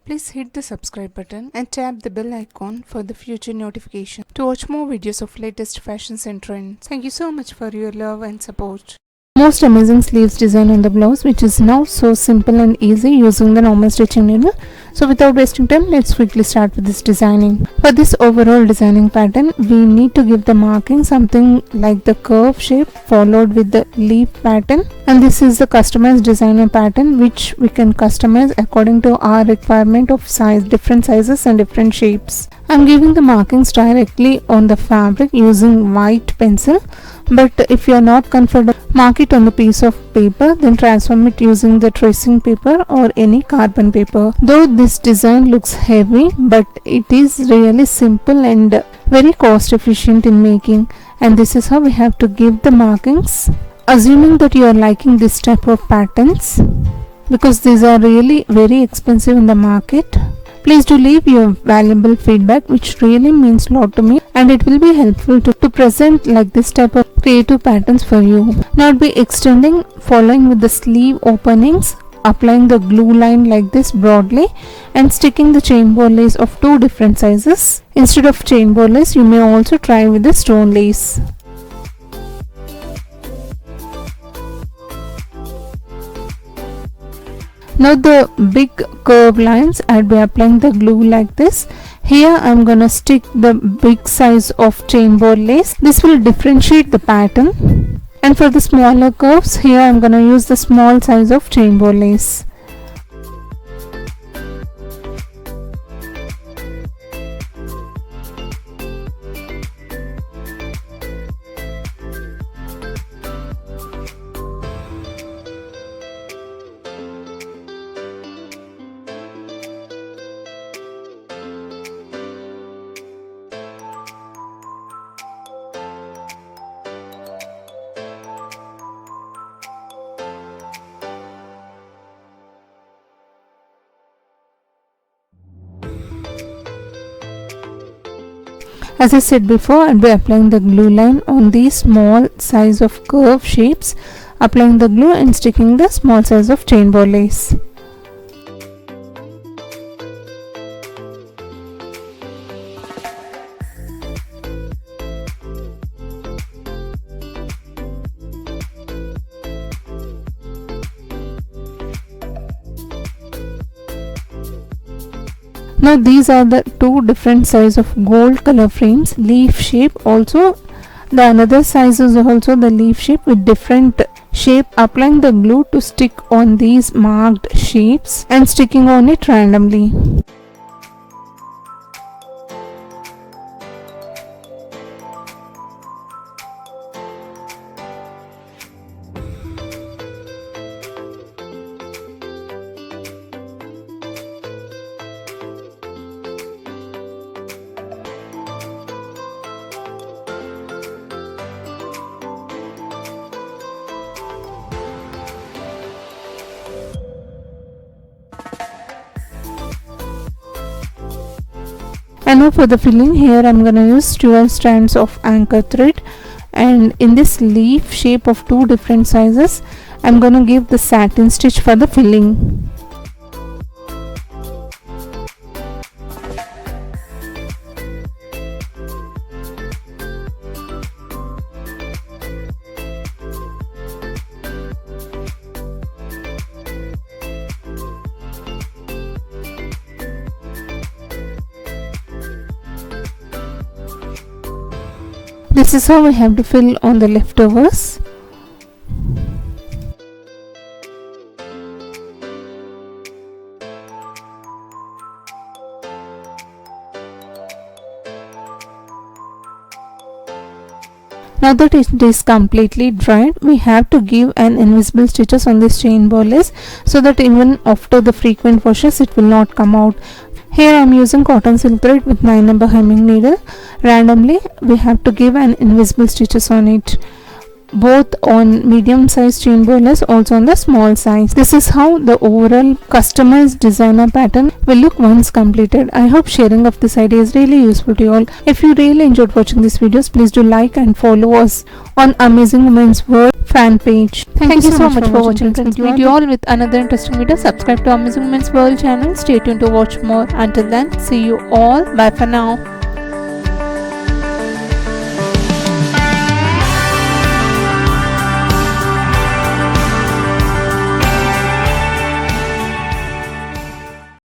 Please hit the subscribe button and tap the bell icon for the future notification to watch more videos of latest fashions and trends. Thank you so much for your love and support. Most amazing sleeves design on the blouse, which is now so simple and easy using the normal stitching needle. So without wasting time, let's quickly start with this designing. For this overall designing pattern, we need to give the marking something like the curve shape followed with the leaf pattern, and this is the customized designer pattern which we can customize according to our requirement of size, different sizes and different shapes. I'm giving the markings directly on the fabric using white pencil, but if you are not comfortable, mark it on the piece of paper, then transform it using the tracing paper or any carbon paper. Though this design looks heavy, but it is really simple and very cost efficient in making, and this is how we have to give the markings. Assuming that you are liking this type of patterns, because these are really very expensive in the market, please do leave your valuable feedback, which really means a lot to me, and it will be helpful to present like this type of creative patterns for you. Now I'll be extending following with the sleeve openings, applying the glue line like this broadly and sticking the chain bow lace of two different sizes. Instead of chain bow lace, you may also try with the stone lace. Now the big curve lines, I'll be applying the glue like this. Here I'm gonna stick the big size of chain bow lace. This will differentiate the pattern. And for the smaller curves, here I'm gonna use the small size of chain bow lace. As I said before, I'll be applying the glue line on these small size of curve shapes, applying the glue and sticking the small size of chain bow lace. Now these are the two different size of gold color frames, leaf shape also. The another size is also the leaf shape with different shape. Applying the glue to stick on these marked shapes and sticking on it randomly. And now for the filling, here I'm gonna use 12 strands of anchor thread, and in this leaf shape of two different sizes, I'm gonna give the satin stitch for the filling. This is how we have to fill on the leftovers. Now that it is completely dried, we have to give an invisible stitches on this chain bow lace so that even after the frequent washes it will not come out. Here I am using cotton silk thread with 9 number hemming needle. Randomly we have to give an invisible stitches on it. both on medium size chain boilers, also on the small size. This is how the overall customized designer pattern will look once completed. I hope sharing of this idea is really useful to you all. If you really enjoyed watching these videos, please do like and follow us on Amazing Women's World fan page. Thank you so much for watching this video. Meet you all with another interesting video. Subscribe to Amazing Women's World channel. Stay tuned to watch more. Until then, see you all. Bye for now.